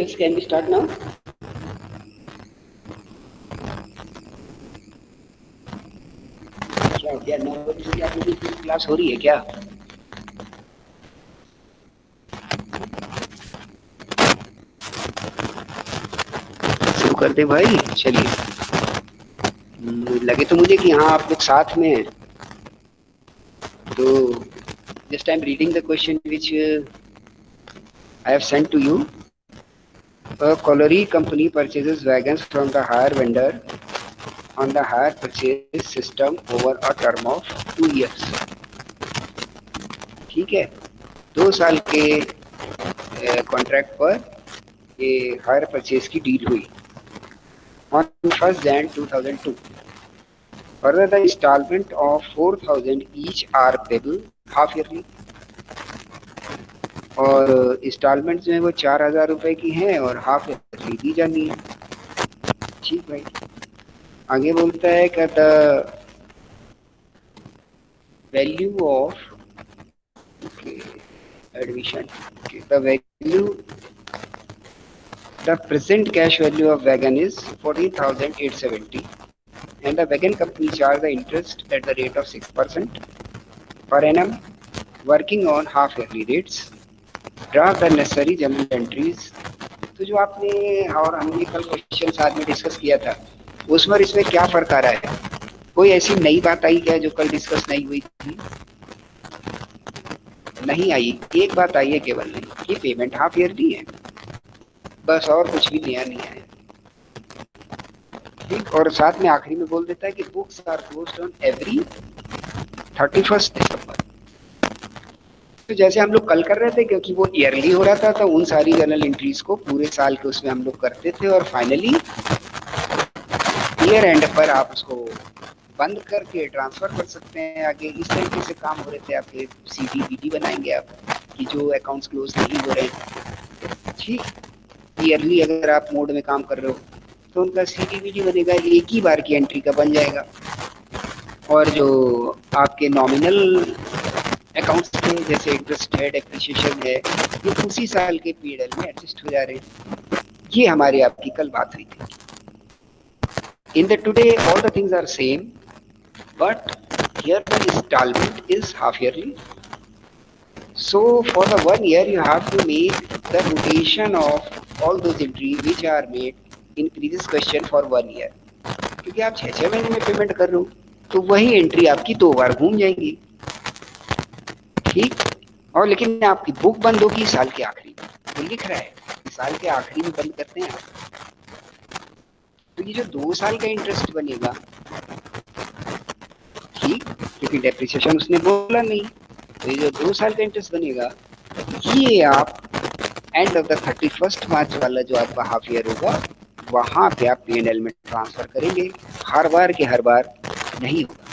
Yes, can we start now? क्या हो गया, 9 बजे से आप लोगों की क्लास हो रही है क्या? शुरू कर दे भाई, चलिए। लगे तो मुझे कि हाँ आप लोग साथ में हैं। तो just I am reading the question which I have sent to you. A colliery company purchases wagons from the hire vendor on the hire purchase system over a term of 2 years. ठीक है, 2 साल के contract पर ये hire purchase की deal हुई on 1st Jan 2002. Further, the installment of 4,000 each are payable half yearly. और instalment जो है वो 4,000 रुपए की है और हाफ ईयरली दी जानी है। ठीक भाई, आगे बोलता है कि the value of admission, the value, the present cash value of wagon is 14,870 and the wagon company charge the interest at the rate of 6% per annum, working on half yearly rates. Draft the necessary journal entries. तो जो आपने और हमने कल question साथ में discuss किया था उसमें इसमें क्या फर्क आ रहा है? कोई ऐसी नई बात आई क्या जो कल डिस्कस नहीं हुई थी? नहीं आई। एक बात आई है केवल, नहीं कि पेमेंट हाफ ईयरली है, बस, और कुछ भी नया नहीं आया। ठीक, और साथ में आखिरी में बोल देता है कि books are closed on every 31 December. तो जैसे हम लोग कल कर रहे थे, क्योंकि वो ईयरली हो रहा था तो उन सारी जर्नल एंट्रीज को पूरे साल के उसमें हम लोग करते थे और फाइनली ईयर एंड पर आप उसको बंद करके ट्रांसफर कर सकते हैं आगे। इस तरीके से काम हो रहे थे आपके। सीडीबीडी बनाएंगे आप कि जो अकाउंट्स क्लोज नहीं हो रहे हैं, ठीक, ईयरली अगर आप मोड में काम कर रहे हो तो उनका सीडीबीडी बनेगा, एक ही बार की एंट्री का बन जाएगा। और जो आपके नॉमिनल अकाउंट्स थे जैसे इंटरेस्ट है, डेप्रिसिएशन है, ये उसी साल के पीरियड में एडजस्ट हो जा रहे हैं। ये हमारी आपकी कल बात हुई थी। In the today all the things are same, but here the installment is half yearly. So for the 1 year you have to make the rotation of all those entries which are made in previous question for 1 year. क्योंकि आप 6-6 महीने में payment कर रहे हो तो वही entry आपकी 2 बार घूम जाएगी। ठीक, और लेकिन आपकी बुक बंद होगी साल के आखिरी में, तो लिख रहा है साल के आखिरी में बंद करते हैं आप। तो ये जो 2 साल का इंटरेस्ट बनेगा, ठीक, क्योंकि डेप्रिसिएशन उसने बोला नहीं, तो ये जो 2 साल का इंटरेस्ट बनेगा ये आप एंड ऑफ द 31 मार्च वाला जो आपका हाफ ईयर होगा वहां पे आप पीएनएल में ट्रांसफर करेंगे। हर बार के हर बार नहीं होगा।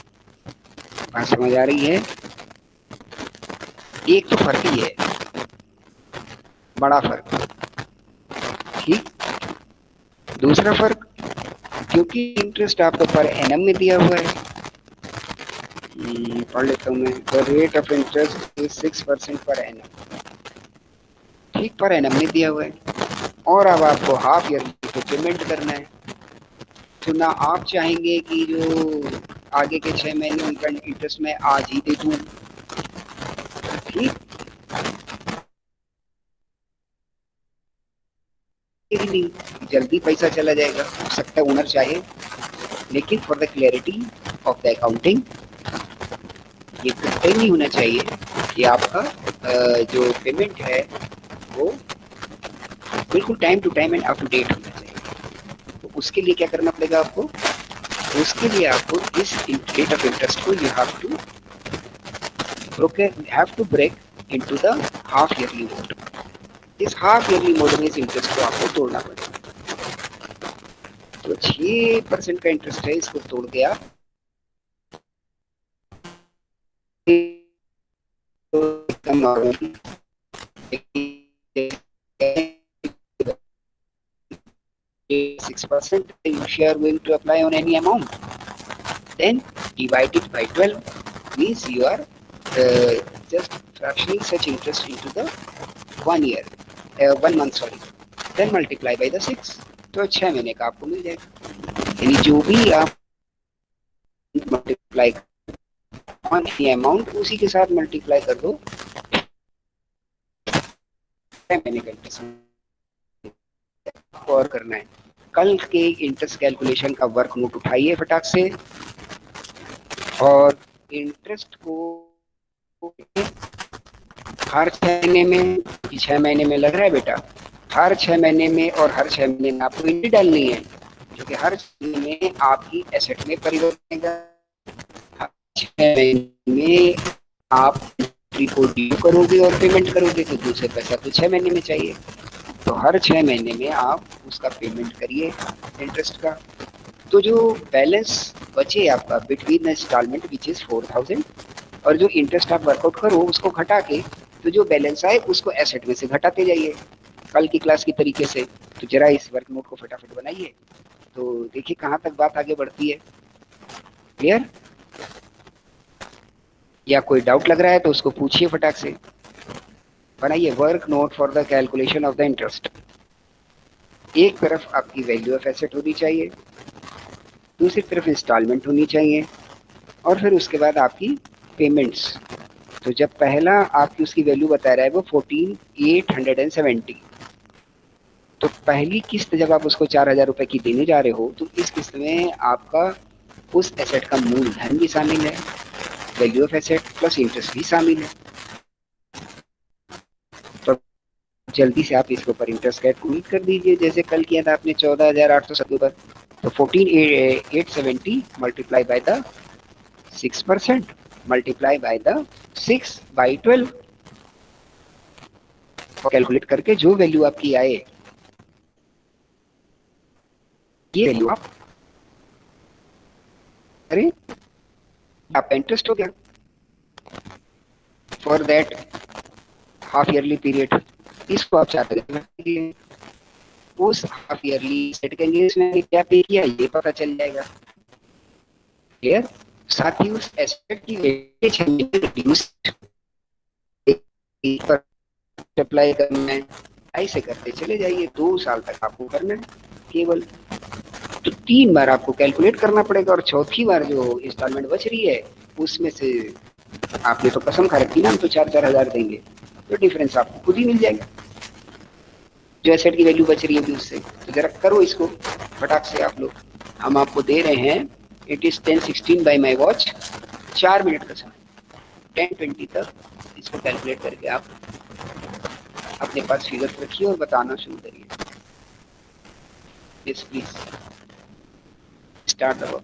बात समझ आ रही है? एक तो फर्क ही है, बड़ा फर्क। ठीक, दूसरा फर्क, क्योंकि इंटरेस्ट आपको पर एनम में दिया हुआ है, पढ़ लेता हूँ मैं। The rate of interest is 6% per annum. ठीक, पर एनम में दिया हुआ है और अब आपको हाफ ईयर को पेमेंट करना है। तो ना आप चाहेंगे कि जो आगे के 6 महीने उनका इंटरेस्ट मैं आज ही दे दूँ, ठीक, नहीं, जल्दी पैसा चला जाएगा, हो सकता है ओनर चाहे, लेकिन for the clarity of the accounting ये कहीं नहीं होना चाहिए कि आपका जो पेमेंट है वो बिल्कुल time to time and up to date होना चाहिए। तो उसके लिए क्या करना पड़ेगा आपको? उसके लिए आपको इस रेट ऑफ इंटरेस्ट को you have to break into the half yearly mode. इस हाफ ईयरली मोड में इस इंटरेस्ट को आपको तोड़ना पड़ेगा। तो 6% का इंटरेस्ट है, इसको तोड़ के आप 6% if you are going to apply on any amount, then divide it by 12 means you are just fractioning such interest into the 1 year, 1 month, sorry, then multiply by the 6, तो 6 महीने का आपको मिल जाएगा। यानी जो भी आप मल्टीप्लाई अमाउंट उसी के साथ मल्टीप्लाई कर दो, 6 महीने का इंटरेस्ट और करना है। कल के इंटरेस्ट कैलकुलेशन का वर्क नोट उठाइए फटाक से, और इंटरेस्ट को हर 6 महीने में, 6 महीने में लग रहा है बेटा, हर 6 महीने में और हर 6 महीने में आपको एंट्री डालनी है, जो कि हर 6 महीने में आपकी एसेट में परिवर्तन होगा। हर 6 महीने में आप एंट्री को ड्यू करोगे और पेमेंट करोगे, तो दूसरे पैसा तो 6 महीने में चाहिए, तो हर 6 महीने में आप उसका पेमेंट करिए इंटरेस्ट का। तो जो बैलेंस बचे आपका between the instalment which is 4000, और जो इंटरेस्ट आप वर्कआउट करो उसको घटा के, तो जो बैलेंस आए उसको एसेट में से घटाते जाइए कल की क्लास की तरीके से। तो जरा इस वर्क नोट को फटाफट बनाइए, तो देखिए कहाँ तक बात आगे बढ़ती है। क्लियर? या कोई डाउट लग रहा है तो उसको पूछिए फटाक से। बनाइए work note for the calculation of the interest. एक तरफ आपकी वैल्यू ऑफ एसेट होनी चाहिए, दूसरी तरफ इंस्टॉलमेंट होनी चाहिए, और फिर उसके बाद आपकी पेमेंट्स। तो जब पहला आपकी उसकी वैल्यू बता रहा है वो 14,870, तो पहली किस्त जब आप उसको 4,000 रुपए की देने जा रहे हो, तो इस किस्त में आपका उस एसेट का मूलधन भी शामिल है, value of asset plus interest भी शामिल है। तो जल्दी से आप इसके ऊपर इंटरेस्ट कैलकुलेट कर दीजिए, जैसे कल किया था आपने 14,870, तो 14,870 multiply by the 6% multiply by the 6/12, calculate करके जो वैल्यू आपकी आए, ये वैल्यू आप अरे आपका इंटरेस्ट हो गया for that half yearly period. इसको आप चाहते हैं उस हाफ ईयरली सेट के एंगेजमेंट क्या पे किया ये पता चल जाएगा। क्लियर? साथ ही उस एसेट की वेटेज रिड्यूस पर अप्लाई करना है, ऐसे करते चले जाइए, 2 साल तक आपको करना है केवल। तो 3 बार आपको कैलकुलेट करना पड़ेगा, और चौथी बार जो इंस्टॉलमेंट बच रही है उसमें से आपने तो कसम खा रखी ना हम तो 4-4 हजार देंगे, तो डिफरेंस आपको खुद ही मिल जाएगा जो एसेट की वैल्यू बच रही है उससे। तो जरा करो इसको फटाक से आप लोग। हम आपको दे रहे हैं, it is 10:16 bye my watch, 4 minute का समय, 10:20 तक इसको कैलकुलेट करके आप अपने पास फिगर रखिए और बताना शुरू करिए। Yes please start the work.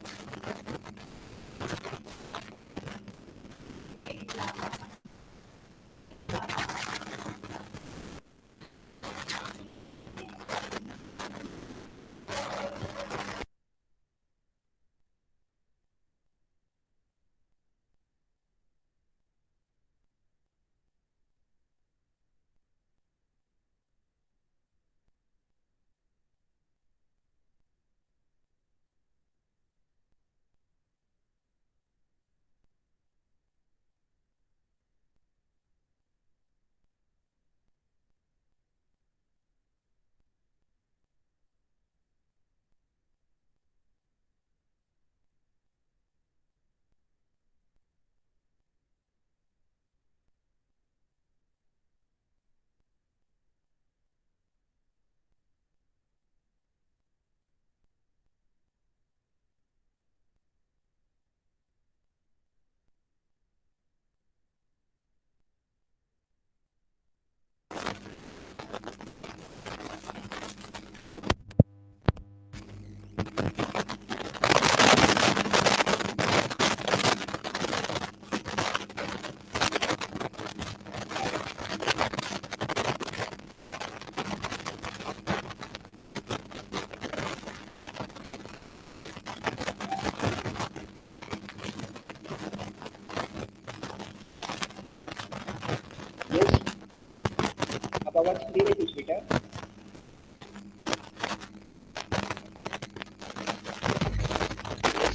अब आवाज क्लियर है कुछ बेटा?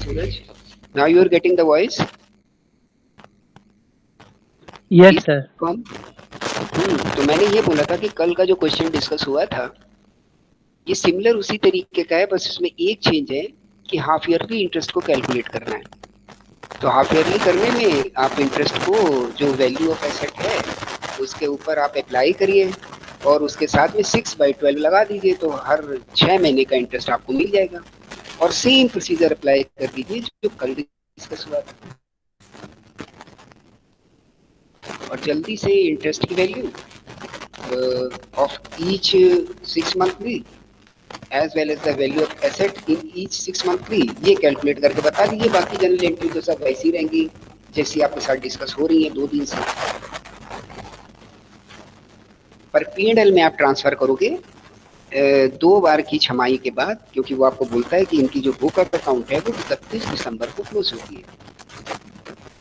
Suraj, now you are getting the voice? Yes sir. कौन? तो मैंने ये बोला था कि कल का जो क्वेश्चन डिस्कस हुआ था ये सिमिलर उसी तरीके का है, बस इसमें एक चेंज है कि हाफ ईयरली इंटरेस्ट को कैलकुलेट करना है। तो हाफ ईयरली करने में आप इंटरेस्ट को, जो वैल्यू ऑफ एसेट है उसके ऊपर आप अप्लाई करिए और उसके साथ में 6/12 लगा दीजिए, तो हर 6 महीने का इंटरेस्ट आपको मिल जाएगा। और सेम प्रोसीजर अप्लाई कर दीजिए जो कल डिस्कस हुआ था। और जल्दी से इंटरेस्ट की value of each 6 monthly as well as the value of asset in each 6 monthly, ये कैलकुलेट करके बता दीजिए। बाकी जनरल एंट्री तो सब वैसी रहेंगी जैसी आपके साथ डिस्कस हो रही है 2 दिन से। पर P&L में आप ट्रांसफर करोगे 2 बार की छमाही के बाद, क्योंकि वो आपको बोलता है कि इनकी जो बुक ऑफ अकाउंट है वो 31 दिसंबर को क्लोज होती है।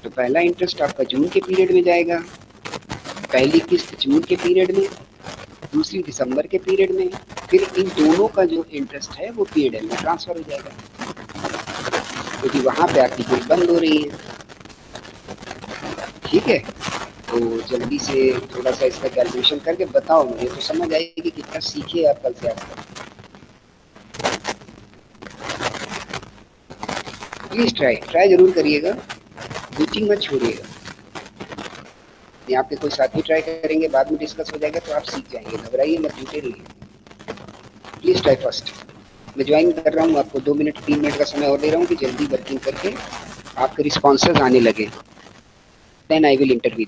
तो पहला इंटरेस्ट आपका जून के पीरियड में जाएगा, पहली किस्त जून के पीरियड में, दूसरी दिसंबर के पीरियड में, फिर इन दोनों का जो इंटरेस्ट है वो P&L में ट्रांसफर हो जाएगा, क्योंकि वहां पे आपकी बुक बंद हो रही है। ठीक है, तो जल्दी से थोड़ा सा इसका कैलकुलेशन करके बताओ मुझे, तो समझ आएगी कि कितना सीखे आप कल से आज तक। प्लीज ट्राई जरूर करिएगा, कोचिंग मत छोड़िएगा। यहाँ पे कोई साथी ट्राई करेंगे, बाद में डिस्कस हो जाएगा तो आप सीख जाएंगे। घबराइए मत, जुटे रहिए। Please try first. मैं ज्वाइन कर रहा हूँ, आपको 2 मिनट 3 मिनट का समय और दे रहा हूँ कि जल्दी वर्किंग करके आपके रिस्पॉन्सेज आने लगे, then I will interview.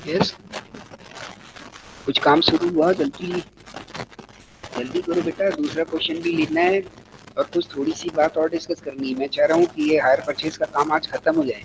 Yes, कुछ काम शुरू हुआ, जल्दी जल्दी करो बेटा, दूसरा क्वेश्चन भी लिखना है और कुछ थोड़ी सी बात और डिस्कस करनी है। मैं चाह रहा हूँ कि ये हायर परचेज का काम आज खत्म हो जाए।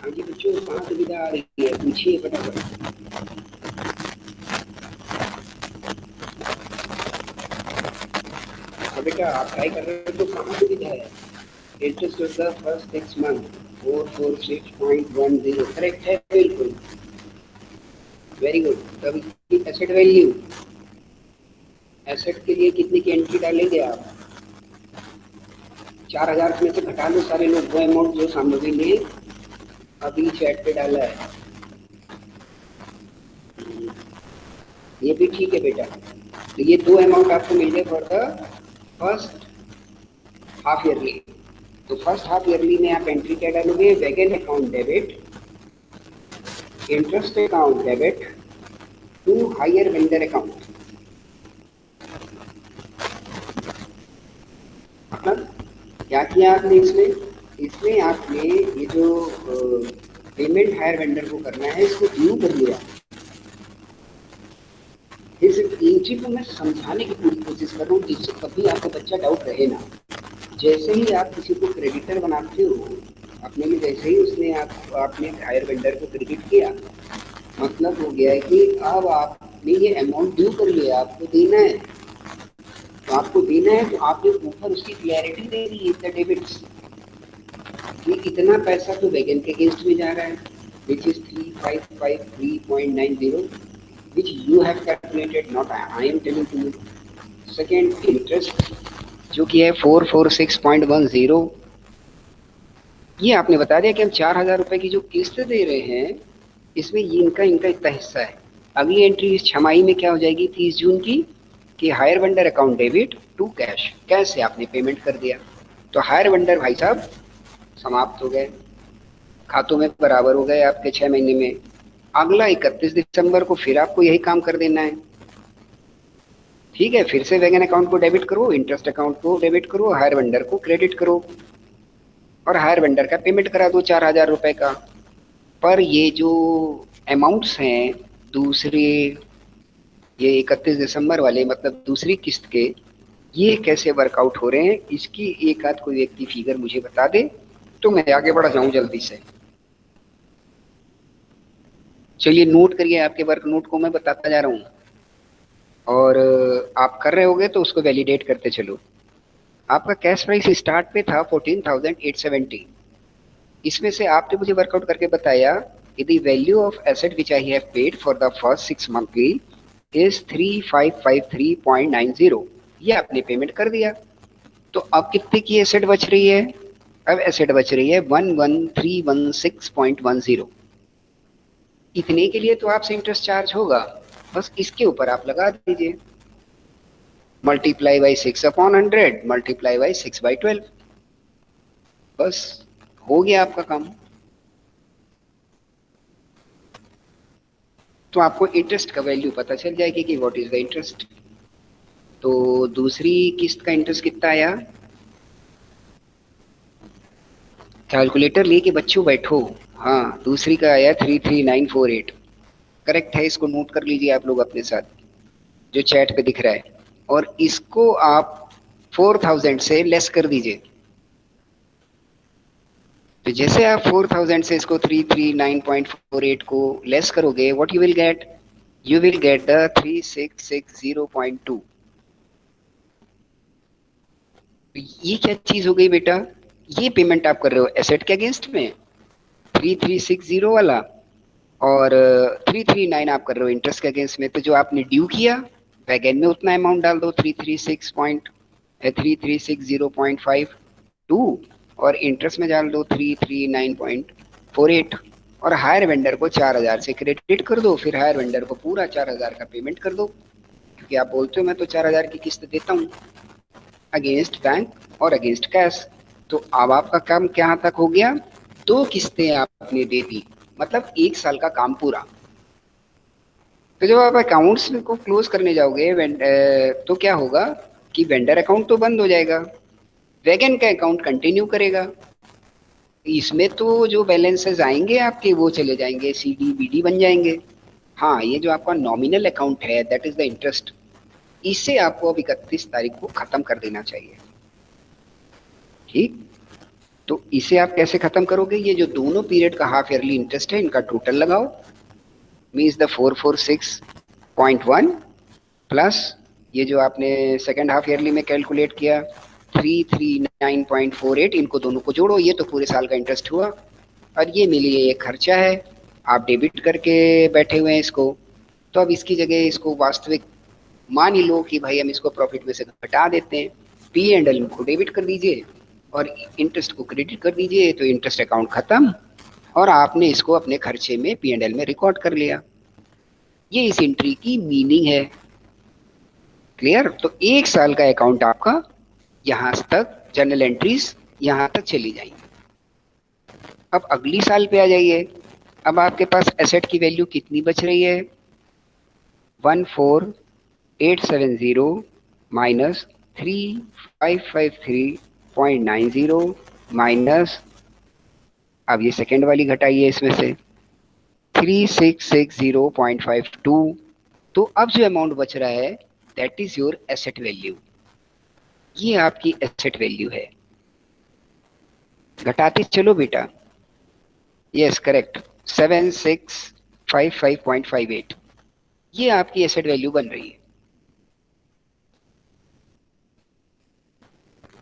हाँ जी बच्चों, कहाँ सुविधा आ रही है, पूछिए फटाफट। हाँ बेटा, आप ट्राई कर रहे हो तो कहाँ सुविधा है। Interest of the first 6 month 446.10, correct है बिल्कुल। Very good. तब एसेट वैल्यू, एसेट के लिए कितने की एंट्री डालेंगे आप? 4000 में से घटा लो सारे लोग वो अमाउंट जो सामग्री ने अभी चैट पे डाला है। ये भी ठीक है बेटा। तो ये 2 अमाउंट आपको मिल गए for the first half yearly. तो फर्स्ट हाफ ईयरली में आप एंट्री क्या डालोगे? Wagon account debit, interest account debit to hire vendor account. मतलब क्या किया आपने इसमें? इसमें आपने ये जो पेमेंट हायर वेंडर को करना है इसको ड्यू कर लिया। इस इन चीज को मैं समझाने की पूरी कोशिश कर रहा हूँ जिससे कभी आपको बच्चा डाउट रहे ना। जैसे ही आप किसी को क्रेडिटर बनाते हो अपने में, जैसे ही उसने आपने हायर वेंडर को क्रेडिट किया, मतलब हो गया है कि अब आपने ये अमाउंट ड्यू कर लिया, आपको देना है। तो आपको देना है, तो आपने ऊपर उसकी clarity they the in the debits कि इतना पैसा तो वैगन के अगेंस्ट में जा रहा है, which is 3553.90, which you have calculated, not I am telling to you. Second, interest जो कि है 446.10, ये आपने बता दिया कि हम 4,000 रुपए की जो किस्त दे रहे हैं इसमें ये इनका इनका इतना हिस्सा है। अगली एंट्री इस छमाही में क्या हो जाएगी 30 जून की कि hire vendor account debit to cash, cash से आपने पेमेंट कर दिया, तो हायर वेंडर भाई साहब समाप्त हो गए, खातों में बराबर हो गए आपके 6 महीने में। अगला 31 दिसंबर को फिर आपको यही काम कर देना है, ठीक है। फिर से वैगन अकाउंट को डेबिट करो, इंटरेस्ट अकाउंट को डेबिट करो, हायर वेंडर को क्रेडिट करो और हायर वेंडर का पेमेंट करा दो 4,000 रुपए का। पर ये जो अमाउंट्स हैं दूसरे, ये 31 दिसंबर वाले मतलब दूसरी किस्त के, ये कैसे वर्कआउट हो रहे हैं, इसकी एक आध कोई व्यक्ति फिगर मुझे बता दे तो मैं आगे बढ़ जाऊं जल्दी से। चलिए नोट करिए, आपके वर्क नोट को मैं बताता जा रहा हूँ और आप कर रहे होगे तो उसको वैलिडेट करते चलो। आपका कैश प्राइस स्टार्ट पे था 14,870, इसमें से आपने मुझे वर्कआउट करके बताया कि the value of asset which I have paid for the first 6 monthly is 3553.90, ये आपने पेमेंट कर दिया। तो अब कितने की एसेट बच रही है, अब एसेट बच रही है 11,316.10, इतने के लिए तो आपसे इंटरेस्ट चार्ज होगा, बस इसके ऊपर आप लगा दीजिए मल्टीप्लाई बाई 6/100 मल्टीप्लाई बाई 6/12, बस हो गया आपका काम। तो आपको इंटरेस्ट का वैल्यू पता चल जाएगी कि व्हाट इज द इंटरेस्ट। तो दूसरी किस्त का इंटरेस्ट कितना आया, कैलकुलेटर लेके बच्चों बैठो, हाँ दूसरी का आया 33948, करेक्ट है, इसको नोट कर लीजिए आप लोग अपने साथ जो चैट पे दिख रहा है, और इसको आप 4,000 से लेस कर दीजिए। तो जैसे आप 4,000 से इसको 339.48 को लेस करोगे, what you will gate, you will get the 3660.2। ये क्या चीज हो गई बेटा, ये पेमेंट आप कर रहे हो एसेट के अगेंस्ट में 3360 वाला, और 339 आप कर रहे हो इंटरेस्ट के अगेंस्ट में। तो जो आपने ड्यू किया वैगन में उतना अमाउंट डाल दो 3360.52 और इंटरेस्ट में डाल दो 339.48 और हायर वेंडर को 4,000 से क्रेडिट कर दो, फिर हायर वेंडर को पूरा 4,000 का पेमेंट कर दो, क्योंकि आप बोलते हो मैं तो 4,000 की किस्त देता हूँ अगेंस्ट बैंक और अगेंस्ट कैश। तो अब आपका काम क्या तक हो गया, 2 किस्तें आपने दे दी, मतलब 1 साल का काम पूरा। तो जब आप अकाउंट्स को क्लोज करने जाओगे तो क्या होगा कि वेंडर अकाउंट तो बंद हो जाएगा, वैगन का अकाउंट कंटिन्यू करेगा, इसमें तो जो बैलेंसेस आएंगे आपके वो चले जाएंगे सीडी बीडी बन जाएंगे। हाँ, ये जो आपका नॉमिनल अकाउंट है दैट इज द इंटरेस्ट, इसे आपको अब 31 तारीख को खत्म कर देना चाहिए, ठीक। तो इसे आप कैसे खत्म करोगे, ये जो दोनों पीरियड का हाफ ईयरली इंटरेस्ट है इनका टोटल लगाओ, मीन्स द 446.1 प्लस ये जो आपने सेकेंड हाफ ईयरली में कैलकुलेट किया 339.48, इनको दोनों को जोड़ो, ये तो पूरे साल का इंटरेस्ट हुआ, और ये मेरे लिए एक खर्चा है, आप डेबिट करके बैठे हुए हैं इसको। तो अब इसकी जगह इसको वास्तविक मान ही लो कि भाई हम इसको प्रॉफिट में से घटा देते हैं, पी एंड एल को डेबिट कर दीजिए और इंटरेस्ट को क्रेडिट कर दीजिए, तो इंटरेस्ट अकाउंट खत्म और आपने इसको अपने खर्चे में पी एंड एल में रिकॉर्ड कर लिया। ये इस एंट्री की मीनिंग है, क्लियर। तो 1 साल का अकाउंट आपका यहां तक, जर्नल एंट्रीज यहां तक चली जाएंगी। अब अगली साल पे आ जाइए, अब आपके पास एसेट की वैल्यू कितनी बच रही है, 14,870 माइनस 3,553.90 माइनस, अब ये सेकेंड वाली घटाइए इसमें से 3,660.52। तो अब जो अमाउंट बच रहा है that is your asset value, ये आपकी एसेट वैल्यू है। घटाते चलो बेटा, यस करेक्ट, 7,655.58, ये आपकी एसेट वैल्यू बन रही है।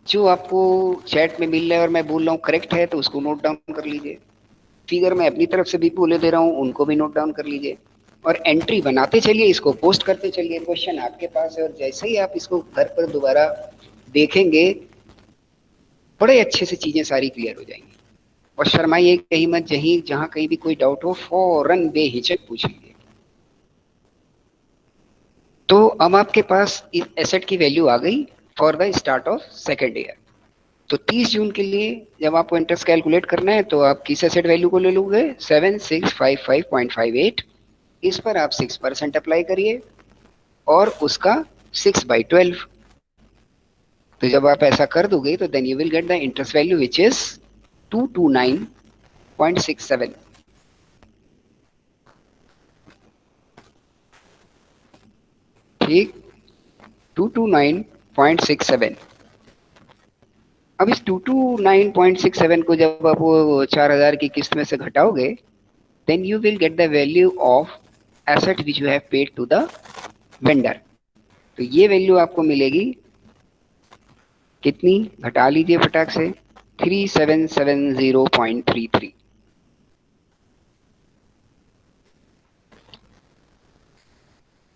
जो आपको चैट में मिल रहा है और मैं बोल रहा हूँ करेक्ट है तो उसको नोट डाउन कर लीजिए। फिगर मैं अपनी तरफ से भी बोले दे रहा हूँ, उनको भी नोट डाउन कर लीजिए। और एंट्री बनाते चलिए, इसको पोस्ट करते चलिए। क्वेश्चन आपके पास है और जैसे ही आप इसको घर पर दोबारा देखेंगे, बड़े अच्छे से चीजें सारी क्लियर हो जाएंगी। और शर्माइए कहीं मत, जहीं जहां कहीं भी कोई डाउट हो फौरन बेहिचक पूछ लीजिए। तो अब आपके पास इस एसेट की वैल्यू आ गई for the start of second year. तो 30 जून के लिए जब आपको इंटरेस्ट कैलकुलेट करना है तो आप किस एसेट वैल्यू को ले लोगे? 7655.58। इस पर आप 6% अप्लाई करिए और उसका 6/12। तो जब आप ऐसा कर दोगे तो then you will get the interest value which is 229.67। ठीक, 229.67। अब इस 229.67 को जब आप वो 4000 की किस्त में से घटाओगे, then you will get the value of asset which you have paid to the vendor. तो ये वैल्यू आपको मिलेगी कितनी? घटा लीजिए फटाक से, 3770.33।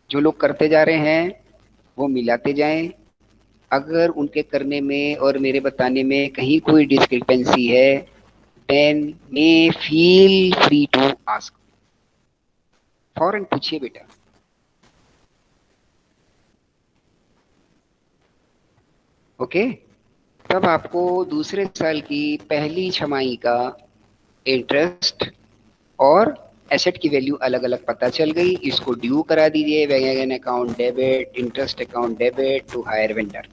जो लोग करते जा रहे हैं वो मिलाते जाएं। अगर उनके करने में और मेरे बताने में कहीं कोई डिस्क्रिपेंसी है, then may feel free to ask. फौरन पूछिए बेटा। ओके। तब आपको दूसरे साल की पहली छमाही का इंटरेस्ट और एसेट की वैल्यू अलग अलग पता चल गई। इसको ड्यू करा दीजिए, wagon account debit, interest account debit to hire vendor.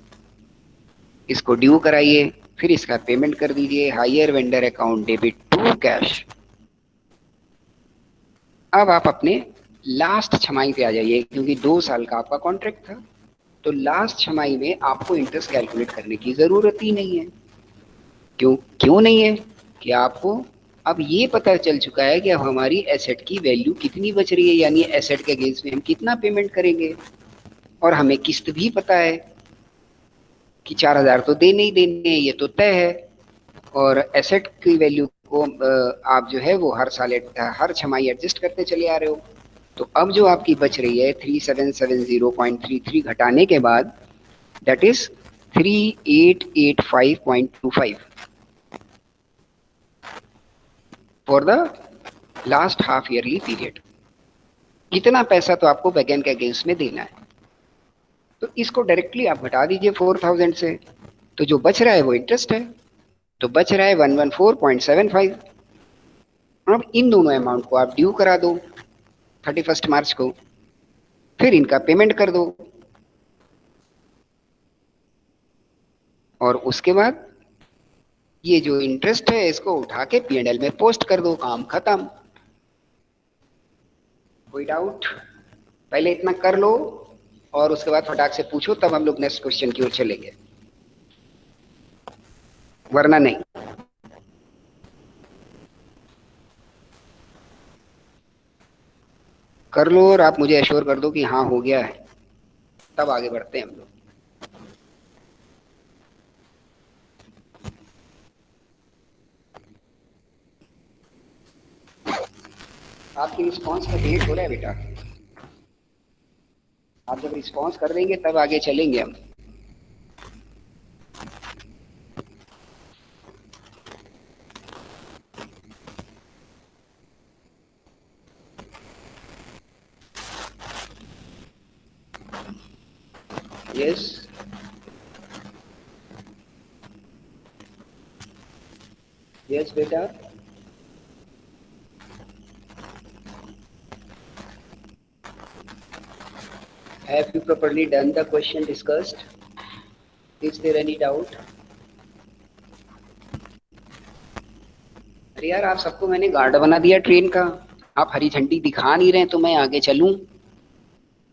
इसको ड्यू कराइए, फिर इसका पेमेंट कर दीजिए, hire vendor account debit to cash. अब आप अपने लास्ट छमाही पे आ जाइए, क्योंकि 2 साल का आपका कॉन्ट्रैक्ट था। तो लास्ट छमाही में आपको इंटरेस्ट कैलकुलेट करने की जरूरत ही नहीं है। क्यों क्यों नहीं है? कि आपको अब ये पता चल चुका है कि अब हमारी एसेट की वैल्यू कितनी बच रही है, यानी एसेट के अगेंस्ट में हम कितना पेमेंट करेंगे। और हमें किस्त भी पता है कि 4000 तो देने ही देने हैं, ये तो तय है। और एसेट की वैल्यू को आप जो है वो हर साल हर छमाही एडजस्ट करते चले आ रहे हो। तो अब जो आपकी बच रही है 3770.33 घटाने के बाद, that is 3885.25 for the last half yearly period. इतना पैसा तो आपको वैगन के अगेंस्ट में देना है। तो इसको डायरेक्टली आप घटा दीजिए 4000 से। तो जो बच रहा है वो इंटरेस्ट है। तो बच रहा है 114.75। अब इन दोनों अमाउंट को आप ड्यू करा दो 31 मार्च को, फिर इनका पेमेंट कर दो और उसके बाद ये जो इंटरेस्ट है इसको उठा के P&L में पोस्ट कर दो, काम खत्म। कोई डाउट? पहले इतना कर लो और उसके बाद फटाक से पूछो, तब हम लोग नेक्स्ट क्वेश्चन की ओर चलेंगे, वरना नहीं। कर लो और आप मुझे एश्योर कर दो कि हाँ हो गया है, तब आगे बढ़ते हैं हम लोग। आपकी रिस्पांस का वेट हो रहा है बेटा। आप जब रिस्पांस कर देंगे तब आगे चलेंगे हम। यस, यस बेटा। Have you properly done the question discussed? Is there any doubt? अरे यार, आप सबको मैंने गार्ड बना दिया ट्रेन का। आप हरी झंडी दिखा नहीं रहे तो मैं आगे चलूं?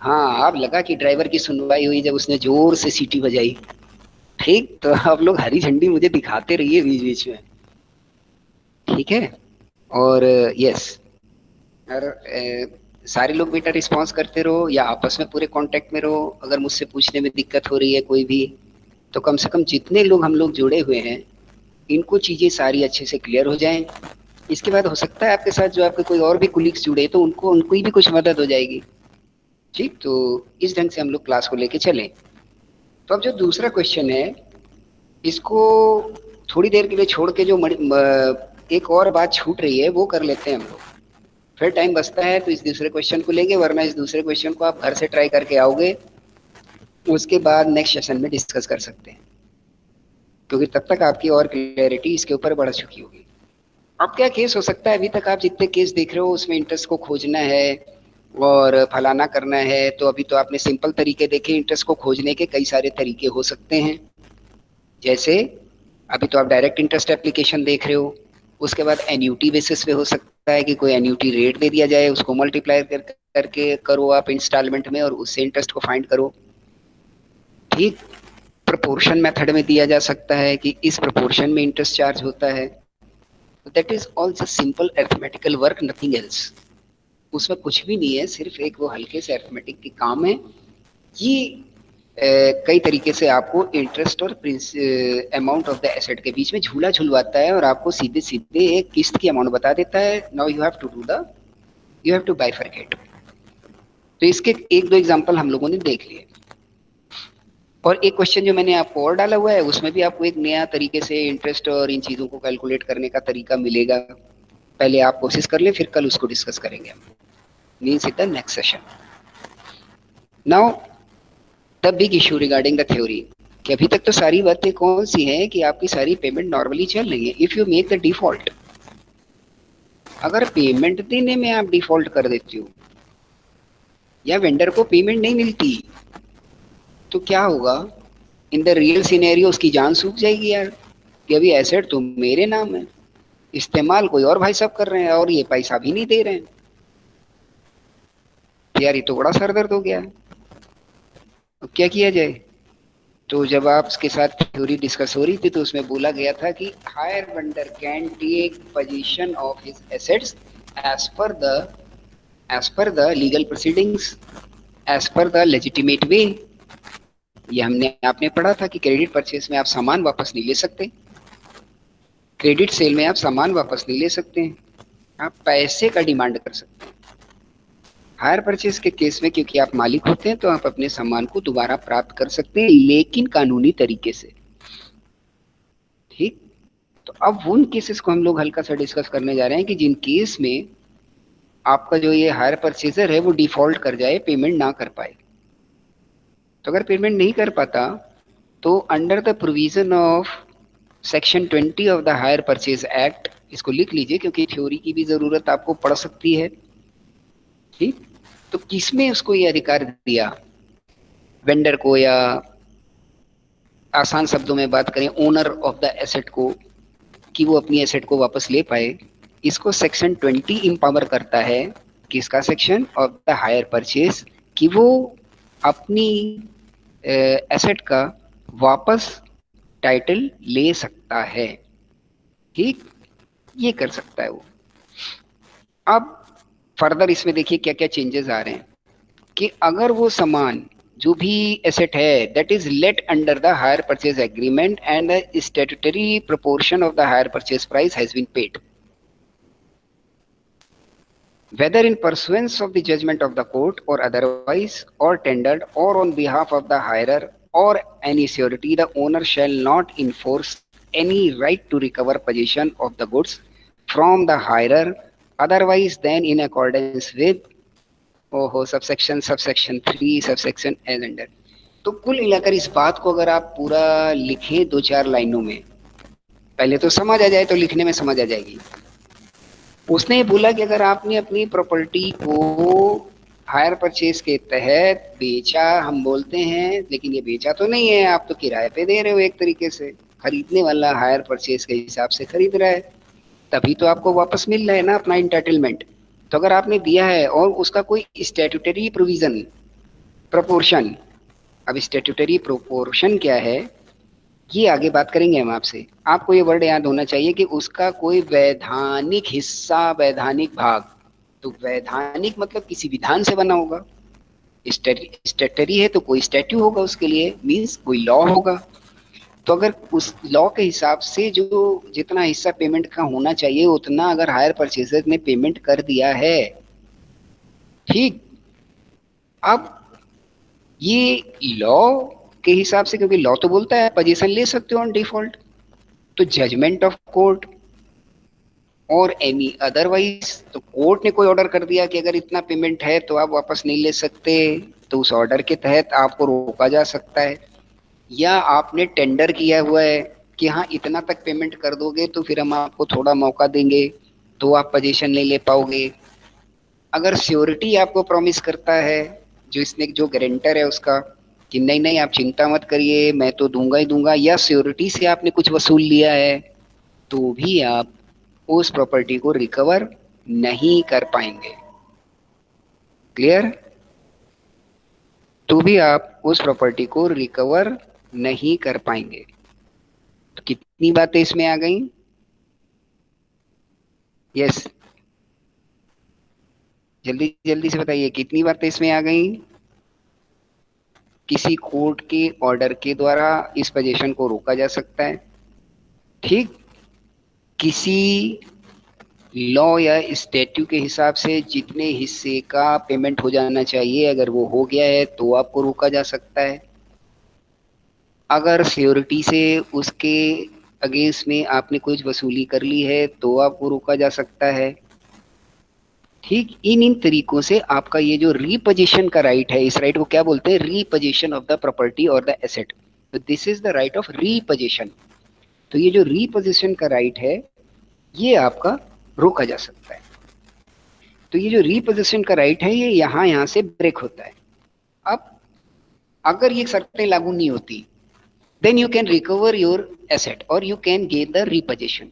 हाँ, आप लगा कि ड्राइवर की सुनवाई हुई जब उसने जोर से सीटी बजाई। ठीक, तो आप लोग हरी झंडी मुझे दिखाते रहिए बीच बीच में। ठीक है। और यस, और सारे लोग बेटा रिस्पॉन्स करते रहो या आपस में पूरे कांटेक्ट में रहो। अगर मुझसे पूछने में दिक्कत हो रही है कोई भी, तो कम से कम जितने लोग हम लोग जुड़े हुए हैं इनको चीज़ें सारी अच्छे से क्लियर हो जाएं। इसके बाद हो सकता है आपके साथ जो आपके कोई और भी कुलीग्स जुड़े तो उनको उनको ही भी कुछ मदद हो जाएगी। ठीक, तो इस ढंग से हम लोग क्लास को लेके चलें। तो अब जो दूसरा क्वेश्चन है इसको थोड़ी देर के लिए छोड़ के जो एक और बात छूट रही है वो कर लेते हैं हम लोग, फिर टाइम बचता है तो इस दूसरे क्वेश्चन को लेंगे, वरना इस दूसरे क्वेश्चन को आप घर से ट्राई करके आओगे, उसके बाद नेक्स्ट सेशन में डिस्कस कर सकते हैं, क्योंकि तब तक आपकी और क्लैरिटी इसके ऊपर बढ़ चुकी होगी। अब क्या केस हो सकता है, अभी तक आप जितने केस देख रहे हो उसमें इंटरेस्ट को खोजना है और फलाना करना है, तो अभी तो आपने सिंपल तरीके देखे, इंटरेस्ट को खोजने के कई सारे तरीके हो सकते हैं। जैसे अभी तो आप डायरेक्ट इंटरेस्ट एप्लीकेशन देख रहे हो, उसके बाद एन्यूटी बेसिस पे हो सकता है कि कोई एन्यूटी रेट दे दिया जाए, उसको मल्टीप्लाई करके करो आप इंस्टॉलमेंट में और उससे इंटरेस्ट को फाइंड करो। ठीक, प्रोपोर्शन मेथड में दिया जा सकता है कि इस प्रोपोर्शन में इंटरेस्ट चार्ज होता है। That is also simple arithmetical work, nothing else. उसमें कुछ भी नहीं है, सिर्फ एक वो हल्के से अरिथमेटिक के काम है। ये कई तरीके से आपको इंटरेस्ट और अमाउंट ऑफ द एसेट के बीच में झूला झुलवाता है और आपको सीधे सीधे एक किस्त की अमाउंट बता देता है। Now you have to bifurcate. तो इसके एक दो एग्जांपल हम लोगों ने देख लिए, और एक क्वेश्चन जो मैंने आपको और डाला हुआ है उसमें भी आपको एक नया तरीके से इंटरेस्ट और इन चीज़ों को कैलकुलेट करने का तरीका मिलेगा। पहले आप कोशिश कर लें, फिर कल उसको डिस्कस करेंगे हम, means in the next session. Now the big issue regarding the theory, कि अभी तक तो सारी बातें कौन सी हैं कि आपकी सारी पेमेंट नॉर्मली चल रही है। If you make the default, अगर पेमेंट देने में आप डिफॉल्ट कर देते हो या वेंडर को पेमेंट नहीं मिलती तो क्या होगा? इन द रियल सिनेरियो उसकी जान सूख जाएगी यार, कि अभी एसेट तो मेरे नाम है, इस्तेमाल कोई और भाई साहब कर रहे हैं और ये पैसा भी नहीं दे रहे हैं। यार ये तो बड़ा सरदर्द हो गया है, अब क्या किया जाए? तो जब आपके साथ थ्योरी डिस्कस हो रही थी तो उसमें बोला गया था कि hire vendor can take possession of his assets as per the legal proceedings, as per the legitimate way. ये हमने आपने पढ़ा था कि क्रेडिट परचेज में आप सामान वापस नहीं ले सकते, क्रेडिट सेल में आप सामान वापस नहीं ले सकते हैं, आप पैसे का डिमांड कर सकते हैं। हायर परचेज के केस में क्योंकि आप मालिक होते हैं तो आप अपने सामान को दोबारा प्राप्त कर सकते हैं, लेकिन कानूनी तरीके से। ठीक, तो अब उन केसेस को हम लोग हल्का सा डिस्कस करने जा रहे हैं कि जिन केस में आपका जो ये हायर परचेजर है वो डिफॉल्ट कर जाए, पेमेंट ना कर पाए। तो अगर पेमेंट नहीं कर पाता तो under the provision of section 20 of the hire purchase act, इसको लिख लीजिए क्योंकि थ्योरी की भी जरूरत आपको पड़ सकती है। ठीक, तो किसमें उसको ये अधिकार दिया, वेंडर को, या आसान शब्दों में बात करें ओनर ऑफ द एसेट को, कि वो अपनी एसेट को वापस ले पाए? इसको सेक्शन 20 इंपावर करता है, किसका? Section of the hire purchase, कि वो अपनी एसेट का वापस टाइटल ले सकता है। ठीक, ये कर सकता है वो। अब फर्दर इसमें देखिए क्या क्या चेंजेस आ रहे हैं, कि अगर वो सामान जो भी एसेट है that is let under the hire purchase agreement and the statutory proportion of the hire purchase price has been paid, whether in pursuance of the judgment of the court or otherwise, or tendered or on behalf of the hirer or any surety, the owner shall not enforce any right to recover possession of the goods from the hirer otherwise than in accordance with subsection 3 subsection as under. तो कुल मिलाकर इस बात को अगर आप पूरा लिखें 2-4 लाइनों में, पहले तो समझ आ जाए तो लिखने में समझ आ जाएगी। उसने बोला कि अगर आपने अपनी प्रॉपर्टी को हायर परचेज के तहत बेचा, हम बोलते हैं, लेकिन ये बेचा तो नहीं है, आप तो किराए पे दे रहे हो, एक तरीके से खरीदने वाला हायर परचेज के हिसाब से खरीद रहा है, तभी तो आपको वापस मिल रहा है ना अपना इंटाइटलमेंट। तो अगर आपने दिया है और उसका कोई स्टैट्यूटरी प्रोविजन, प्रोपोर्शन, अब स्टैट्यूटरी प्रोपोर्शन क्या है ये आगे बात करेंगे हम आपसे। आपको ये वर्ड याद होना चाहिए कि उसका कोई वैधानिक हिस्सा, वैधानिक भाग, तो वैधानिक मतलब किसी विधान से बना होगा, स्टैट्यूटरी है तो कोई स्टैट्यू होगा उसके लिए, मीन्स कोई लॉ होगा। तो अगर उस लॉ के हिसाब से जो जितना हिस्सा पेमेंट का होना चाहिए उतना अगर हायर परचेजर ने पेमेंट कर दिया है, ठीक, अब ये लॉ के हिसाब से, क्योंकि लॉ तो बोलता है पोजीशन ले सकते हो ऑन डिफॉल्ट, तो जजमेंट ऑफ कोर्ट और एनी अदरवाइज, तो कोर्ट ने कोई ऑर्डर कर दिया कि अगर इतना पेमेंट है तो आप वापस नहीं ले सकते, तो उस ऑर्डर के तहत आपको रोका जा सकता है। या आपने टेंडर किया हुआ है कि हाँ इतना तक पेमेंट कर दोगे तो फिर हम आपको थोड़ा मौका देंगे, तो आप पोजीशन नहीं ले पाओगे। अगर श्योरिटी आपको प्रॉमिस करता है, जो इसने जो गारंटर है उसका, कि नहीं नहीं आप चिंता मत करिए मैं तो दूंगा ही दूंगा, या श्योरिटी से आपने कुछ वसूल लिया है, तो भी आप उस प्रॉपर्टी को रिकवर नहीं कर पाएंगे। क्लियर? तो भी आप उस प्रॉपर्टी को रिकवर नहीं कर पाएंगे। तो कितनी बातें इसमें आ गई? यस, जल्दी जल्दी से बताइए कितनी बातें इसमें आ गई। किसी कोर्ट के ऑर्डर के द्वारा इस पोजीशन को रोका जा सकता है, ठीक। किसी लॉ या स्टैट्यू के हिसाब से जितने हिस्से का पेमेंट हो जाना चाहिए अगर वो हो गया है तो आपको रोका जा सकता है। अगर सिक्योरिटी से उसके अगेंस्ट में आपने कुछ वसूली कर ली है तो आपको रोका जा सकता है, ठीक। इन तरीकों से आपका ये जो रीपोजिशन का राइट है, इस राइट को क्या बोलते हैं? रीपोजिशन ऑफ द प्रॉपर्टी और द एसेट। तो this is the right of reposition. तो ये जो रीपोजिशन का राइट है ये आपका रोका जा सकता है। तो ये जो रीपोजिशन का राइट है ये यहाँ से ब्रेक होता है। अब अगर ये शर्तें लागू नहीं होती, then you can recover your asset or you can get the repossession.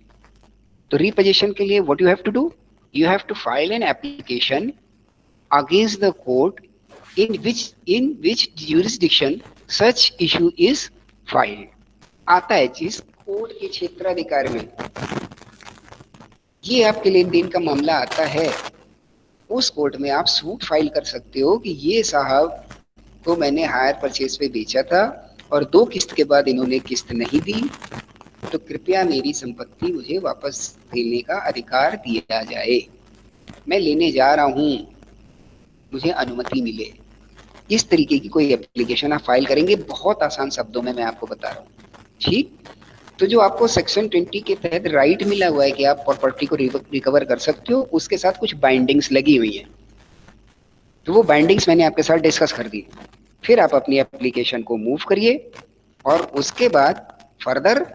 तो repossession के लिए what you have to do? You have to file an application against the court in which jurisdiction such issue is filed. आता है जिस court के क्षेत्राधिकार में ये आपके लेन देन का मामला आता है, उस कोर्ट में आप सूट फाइल कर सकते हो कि ये साहब को मैंने हायर परचेज पे बेचा था और 2 किस्त के बाद इन्होंने किस्त नहीं दी, तो कृपया मेरी संपत्ति मुझे वापस देने का अधिकार दिया जाए, मैं लेने जा रहा हूं, मुझे अनुमति मिले। इस तरीके की कोई एप्लीकेशन आप फाइल करेंगे, बहुत आसान शब्दों में मैं आपको बता रहा हूँ, ठीक। तो जो आपको सेक्शन 20 के तहत राइट मिला हुआ है कि आप प्रॉपर्टी को रिकवर कर सकते हो, उसके साथ कुछ बाइंडिंग्स लगी हुई हैं, तो वो बाइंडिंग्स मैंने आपके साथ डिस्कस कर दी। फिर आप अपनी एप्लीकेशन को मूव करिए और उसके बाद फर्दर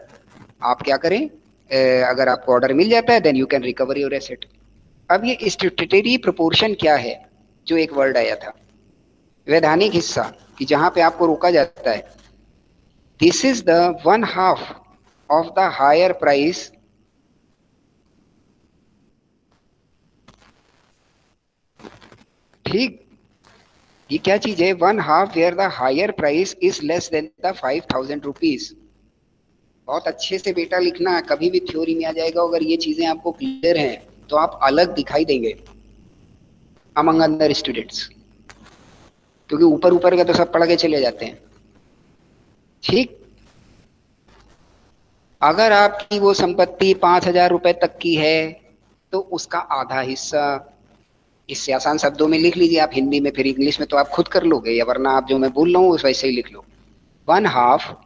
आप क्या करें, अगर आपको ऑर्डर मिल जाता है then you can recover your asset. अब ये स्टैट्यूटरी प्रोपोर्शन क्या है, जो एक वर्ड आया था, वैधानिक हिस्सा, कि जहां पे आपको रोका जाता है, this is the 1/2 of the hire price ठीक। ये क्या चीज है? 1/2 where the hire price is less than the 5000 rupees. बहुत अच्छे से बेटा लिखना, कभी भी थ्योरी में आ जाएगा, अगर ये चीजें आपको क्लियर हैं तो आप अलग दिखाई देंगे अमंग अदर स्टूडेंट्स, क्योंकि ऊपर ऊपर का तो सब पढ़ के चले जाते हैं, ठीक। अगर आपकी वो संपत्ति 5000 रुपए तक की है तो उसका आधा हिस्सा, इससे आसान शब्दों में लिख लीजिए आप हिंदी में, फिर इंग्लिश में तो आप खुद कर लोगे, या वरना आप जो मैं बोल रहा हूँ उस वैसे ही लिख लो। 1/2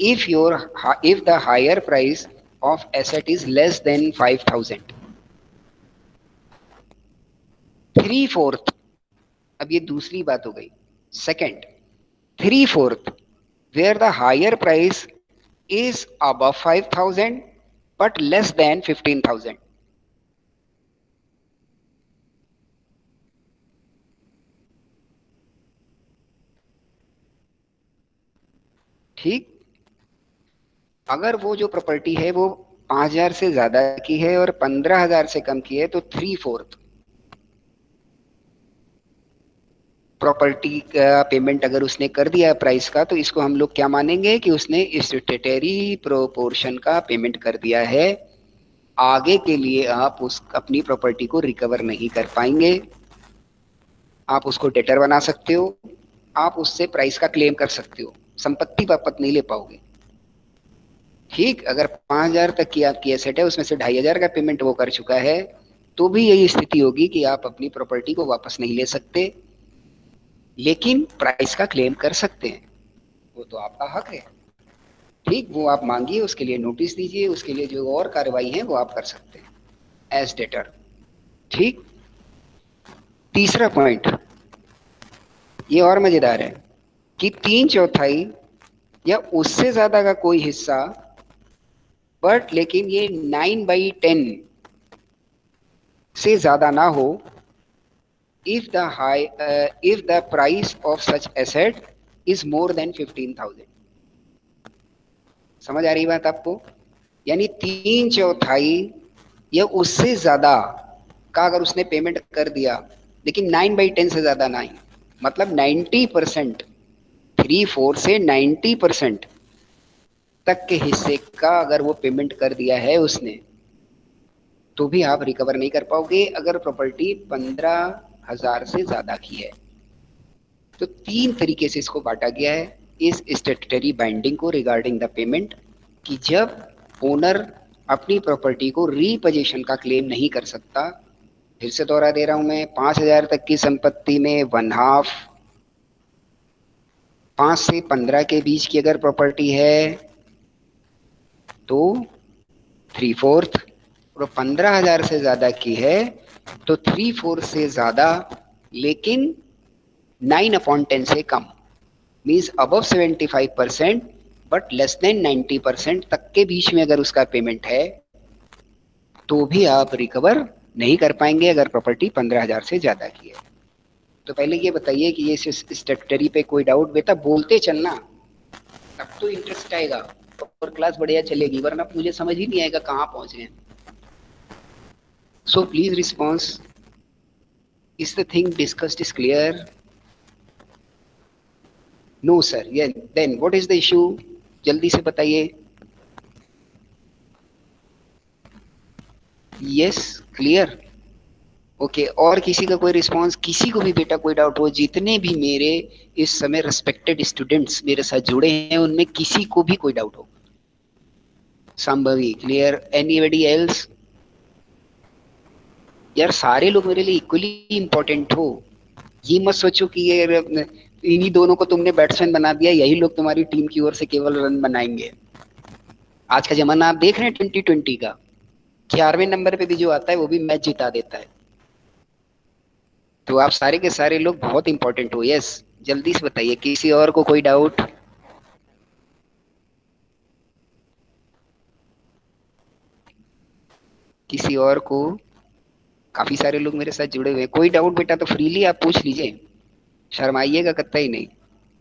if the higher price of asset is less than 5000. 3/4, अब ये दूसरी बात हो गई। Second, 3/4 where the higher price is above 5000 but less than 15,000. ठीक। अगर वो जो प्रॉपर्टी है वो 5000 से ज्यादा की है और 15,000 से कम की है तो 3/4 प्रॉपर्टी का पेमेंट अगर उसने कर दिया प्राइस का, तो इसको हम लोग क्या मानेंगे कि उसने स्टैट्यूटरी प्रोपोर्शन का पेमेंट कर दिया है। आगे के लिए आप उस अपनी प्रॉपर्टी को रिकवर नहीं कर पाएंगे। आप उसको डेटर बना सकते हो, आप उससे प्राइस का क्लेम कर सकते हो, संपत्ति वापस नहीं ले पाओगे। ठीक, अगर 5,000 तक की आपकी एसेट है, उसमें से 2,500 का पेमेंट वो कर चुका है, तो भी यही स्थिति होगी कि आप अपनी प्रॉपर्टी को वापस नहीं ले सकते, लेकिन प्राइस का क्लेम कर सकते हैं। वो तो आपका हक है। ठीक, वो आप मांगिए, उसके लिए नोटिस दीजिए, उसके लिए जो और कार्रवाई है वो आप कर सकते हैं एज डेटर। ठीक। तीसरा पॉइंट ये और मजेदार है कि 3/4 या उससे ज्यादा का कोई हिस्सा, बट लेकिन ये 9/10 से ज्यादा ना हो, if the price of such asset is more than 15,000। समझ आ रही बात आपको? यानी 3/4 या उससे ज्यादा का अगर उसने पेमेंट कर दिया, लेकिन 9/10 से ज्यादा नहीं, मतलब 90%, 3/4 से 90% तक के हिस्से का अगर वो पेमेंट कर दिया है उसने, तो भी आप रिकवर नहीं कर पाओगे अगर प्रॉपर्टी 15,000 से ज्यादा की है। तो 3 तरीके से इसको बांटा गया है इस स्टैट्यूटरी बाइंडिंग को रिगार्डिंग द पेमेंट, कि जब ओनर अपनी प्रॉपर्टी को रीपोजीशन का क्लेम नहीं कर सकता। फिर से दोहरा दे रहा हूं मैं, 5,000 तक की संपत्ति में 1/2, 5 से 15 के बीच की अगर प्रॉपर्टी है तो 3/4, और 15,000 से ज्यादा की है तो 3/4 से ज्यादा, लेकिन 9/10 से कम, means above 75% but less than 90% तक के बीच में अगर उसका पेमेंट है, तो भी आप रिकवर नहीं कर पाएंगे अगर प्रॉपर्टी 15,000 से ज्यादा की है। तो पहले ये बताइए कि ये स्ट्रक्चरी पे कोई डाउट? बेटा बोलते चलना, तब तो इंटरेस्ट आएगा और क्लास बढ़िया चलेगी, वरना मुझे समझ ही नहीं आएगा कहाँ पहुंचे हैं। So please response, is the thing discussed is clear? No sir, ये then what is the issue? जल्दी से बताइए। Yes, clear, okay. और किसी का कोई रिस्पांस? किसी को भी बेटा कोई डाउट हो? जितने भी मेरे इस समय रिस्पेक्टेड स्टूडेंट्स मेरे साथ जुड़े हैं, उनमें किसी को भी कोई डाउट हो? Shambhavi, clear, anybody else? यार सारे लोग मेरे लिए इक्वली इंपॉर्टेंट हो, ये मत सोचो कि ये इन्हीं दोनों को तुमने बैट्समैन बना दिया, यही लोग तुम्हारी टीम की ओर से केवल रन बनाएंगे। आज का जमाना आप देख रहे हैं 2020 का, 11वें नंबर पे भी जो आता है वो भी मैच जिता देता है। तो आप सारे के सारे लोग बहुत इंपॉर्टेंट हो। यस, जल्दी से बताइए, किसी और को कोई डाउट? किसी और को? काफी सारे लोग मेरे साथ जुड़े हुए हैं, कोई डाउट बेटा तो फ्रीली आप पूछ लीजिए, शर्माइएगा कतई नहीं।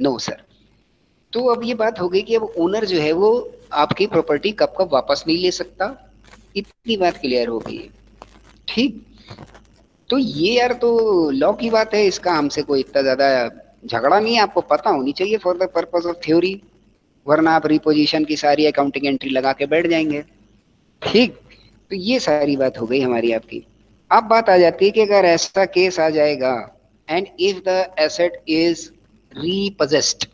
No sir. तो अब ये बात हो गई कि अब ओनर जो है वो आपकी प्रॉपर्टी कब कब वापस नहीं ले सकता, इतनी बात क्लियर हो गई है। ठीक, तो ये यार तो लॉ की बात है, इसका हमसे कोई इतना ज्यादा झगड़ा नहीं है, आपको पता होनी चाहिए for the purpose of theory, वरना आप रिपोजिशन की सारी अकाउंटिंग एंट्री लगा के बैठ जाएंगे। ठीक, तो ये सारी बात हो गई हमारी आपकी। अब बात आ जाती है कि अगर ऐसा केस आ जाएगा and if the asset is repossessed,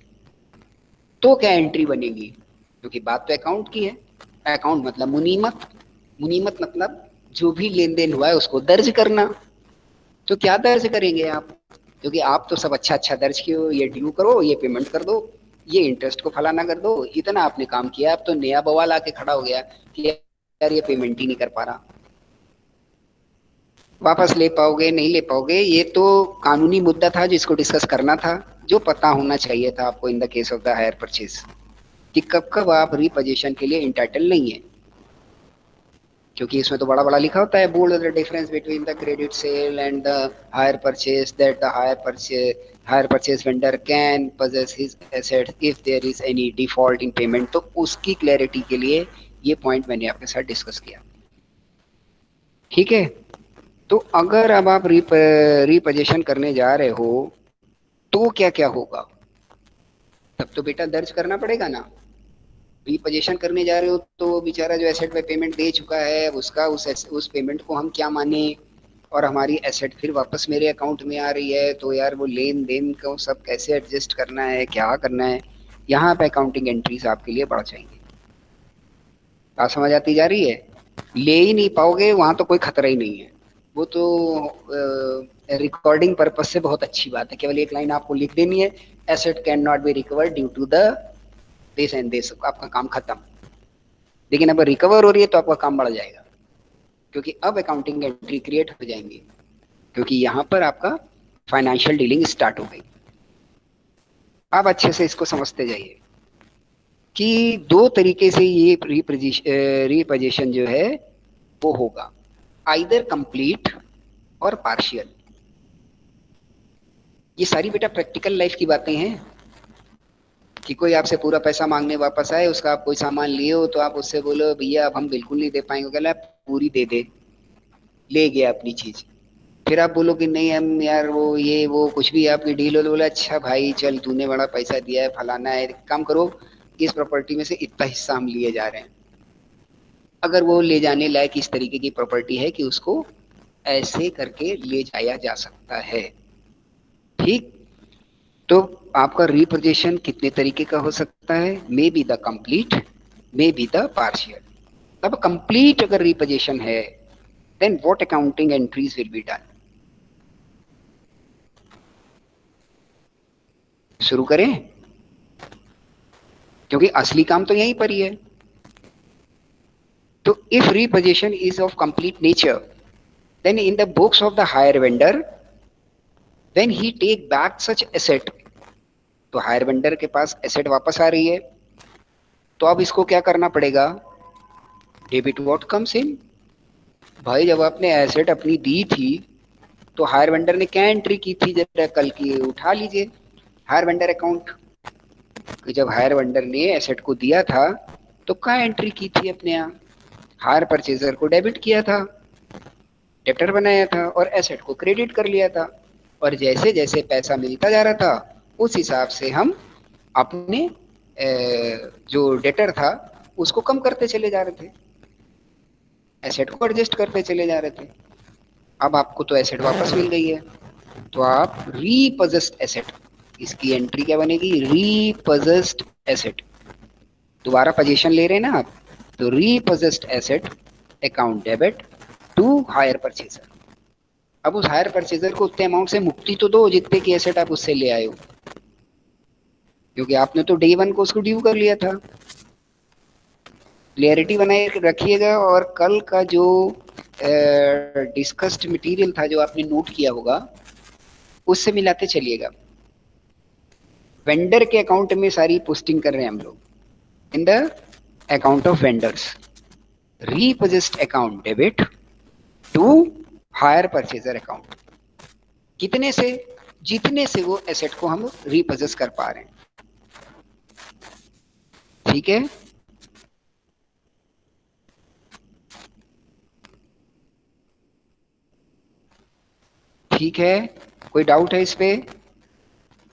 तो क्या एंट्री बनेगी? क्योंकि बात तो अकाउंट की है। अकाउंट मतलब मुनीमत, मुनीमत मतलब जो भी लेन देन हुआ है उसको दर्ज करना। तो क्या दर्ज करेंगे आप? क्योंकि आप तो सब अच्छा अच्छा दर्ज किए हो, ये ड्यू करो, ये पेमेंट कर दो, ये इंटरेस्ट को फलाना कर दो, इतना आपने काम किया। अब तो नया बवाल आके खड़ा हो गया कि यार ये पेमेंट ही नहीं कर पा रहा। वापस ले पाओगे नहीं ले पाओगे, ये तो कानूनी मुद्दा था जिसको डिस्कस करना था, जो पता होना चाहिए था आपको in the case of the hire purchase, कि कब कब आप रिपोजीशन के लिए इंटाइटल नहीं है। क्योंकि इसमें तो बड़ा बड़ा लिखा होता है, bold the difference between the credit sale and the hire purchase, that the hire purchase vendor can possess his assets if there is any default in payment। तो उसकी क्लैरिटी के लिए ये पॉइंट मैंने आपके साथ डिस्कस किया। ठीक है, तो अगर अब आप रिपोजीशन करने जा रहे हो तो क्या क्या होगा? तब तो बेटा दर्ज करना पड़ेगा ना। रिपोजीशन करने जा रहे हो तो वो बेचारा जो एसेट पे पेमेंट दे चुका है, उसका उस पेमेंट को हम क्या माने, और हमारी एसेट फिर वापस मेरे अकाउंट में आ रही है, तो यार वो लेन देन को सब कैसे एडजस्ट करना है, क्या करना है, यहाँ पे अकाउंटिंग एंट्रीज आपके लिए बढ़ जाएंगी। बात समझ आती जा रही है? ले ही नहीं पाओगे वहां तो कोई खतरा ही नहीं है, वो तो रिकॉर्डिंग पर्पज से बहुत अच्छी बात है, केवल एक लाइन आपको लिख देनी है, asset can not be recovered due to the this and this, आपका काम खत्म। लेकिन अब रिकवर हो रही है तो आपका काम बढ़ जाएगा, क्योंकि अब अकाउंटिंग एंट्री क्रिएट हो जाएंगी, क्योंकि यहां पर आपका फाइनेंशियल डीलिंग स्टार्ट हो गई। आप अच्छे से इसको समझते जाइए कि दो तरीके से ये रिपोजिशन जो है वो होगा, आइदर कंप्लीट और पार्शियल। ये सारी बेटा प्रैक्टिकल लाइफ की बातें हैं, कि कोई आपसे पूरा पैसा मांगने वापस आए, उसका आप कोई सामान लिए हो तो आप उससे बोलो भैया अब हम बिल्कुल नहीं दे पाएंगे, कहला पूरी दे दे, ले गया अपनी चीज। फिर आप बोलो कि नहीं हम यार वो ये वो कुछ भी आपकी डील हो, तो बोला अच्छा भाई चल तूने बड़ा पैसा दिया है फलाना है, काम करो इस प्रॉपर्टी में से इतना हिस्सा हम लिए जा रहे हैं। अगर वो ले जाने लायक इस तरीके की प्रॉपर्टी है कि उसको ऐसे करके ले जाया जा सकता है, ठीक। तो आपका रिपोजिशन कितने तरीके का हो सकता है, may be the complete, may be the partial. अब कंप्लीट अगर रिपोजिशन है then what accounting entries will be done. शुरू करें, क्योंकि असली काम तो यहीं पर ही है। तो if reposition is of complete nature then in the books of the hire vendor when he take back such asset, तो हायर वेंडर के पास एसेट वापस आ रही है, तो अब इसको क्या करना पड़ेगा, डेबिट व्हाट कम्स इन। भाई जब आपने एसेट अपनी दी थी तो हायर वेंडर ने क्या एंट्री की थी, जरा कल की उठा लीजिए हायर वेंडर अकाउंट। जब हायर वेंडर ने एसेट को दिया था तो क्या एंट्री की थी अपने यहाँ, हायर परचेजर को डेबिट किया था, डेप्टर बनाया था और एसेट को क्रेडिट कर लिया था। और जैसे जैसे पैसा मिलता जा रहा था उस हिसाब से हम अपने जो डेटर था उसको कम करते चले जा रहे थे, एसेट को एडजस्ट करते चले जा रहे थे। अब आपको तो एसेट वापस मिल गई है, तो आप रीपोजेस्ड एसेट, इसकी एंट्री क्या बनेगी, रीपोजेस्ड एसेट। दोबारा पोजीशन ले रहे हैं ना आप, तो repossessed asset account debit to hire purchaser. अब उस हायर परचेजर को उतने अमाउंट से मुक्ति तो दो जितने की एसेट आप उससे ले आए हो, क्योंकि आपने तो डे वन को उसको ड्यू कर लिया था। क्लियरिटी बनाए रखिएगा, और कल का जो डिस्कस्ड मटेरियल था जो आपने नोट किया होगा उससे मिलाते चलिएगा। वेंडर के अकाउंट में सारी पोस्टिंग कर रहे हैं हम लोग, in the account of vendors, repossessed account debit to hire purchaser account, कितने से, जितने से वो एसेट को हम रीपोजेस कर पा रहे हैं, ठीक है। ठीक है, कोई डाउट है इस पे?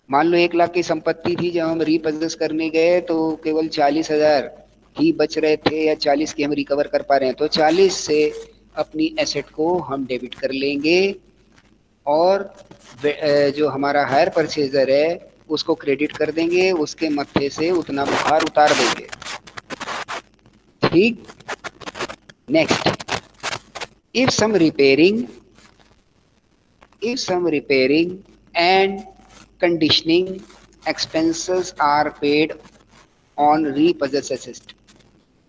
मान लो 1 लाख की संपत्ति थी, जब हम रीपोजेस करने गए तो केवल 40,000 ही बच रहे थे, या 40 की हम रिकवर कर पा रहे हैं, तो 40 से अपनी एसेट को हम डेबिट कर लेंगे और जो हमारा हायर परचेजर है उसको क्रेडिट कर देंगे, उसके मत्थे से उतना बुखार उतार देंगे, ठीक। Next, if some repairing and conditioning expenses are paid on repossessed asset।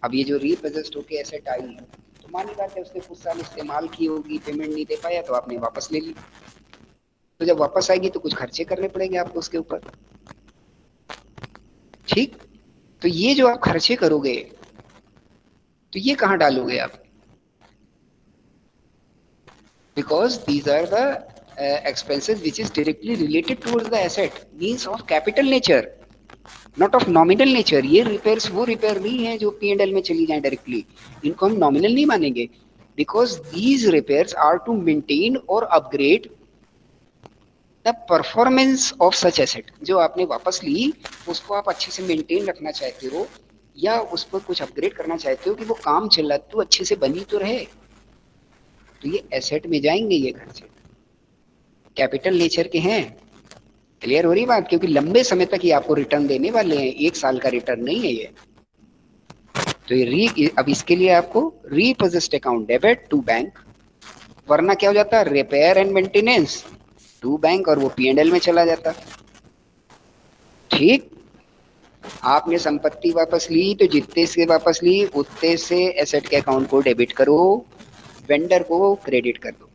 अब ये जो repossessed होके एसेट आई तो मानी बात है उसने कुछ साल इस्तेमाल की होगी, पेमेंट नहीं दे पाया तो आपने वापस ले ली, तो जब वापस आएगी तो कुछ खर्चे करने पड़ेंगे आपको उसके ऊपर, ठीक। तो ये जो आप खर्चे करोगे तो ये कहाँ डालोगे आप, because these are the expenses which is directly related towards the asset, means of capital nature, not of nominal nature। ये रिपेयर्स वो रिपेयर नहीं है जो P&L में चली जाए डायरेक्टली, इनको हम नॉमिनल नहीं मानेंगे, because these repairs are to maintain और upgrade the performance of such asset। जो आपने वापस ली उसको आप अच्छे से मेंटेन रखना चाहते हो, या उस पर कुछ अपग्रेड करना चाहते हो कि वो काम चला तो अच्छे से बनी तो रहे, तो ये एसेट में जाएंगे, ये खर्चे कैपिटल नेचर के हैं। क्लियर हो रही बात, क्योंकि लंबे समय तक ये आपको रिटर्न देने वाले हैं, 1 साल का रिटर्न नहीं है ये। तो तो ये अब इसके लिए आपको repossessed account debit to bank, वरना क्या हो जाता है, repair and maintenance to bank, और वो P&L में चला जाता। ठीक, आपने संपत्ति वापस ली तो जितने से वापस ली उतने से एसेट के अकाउंट को डेबिट करो, वेंडर को क्रेडिट कर दो।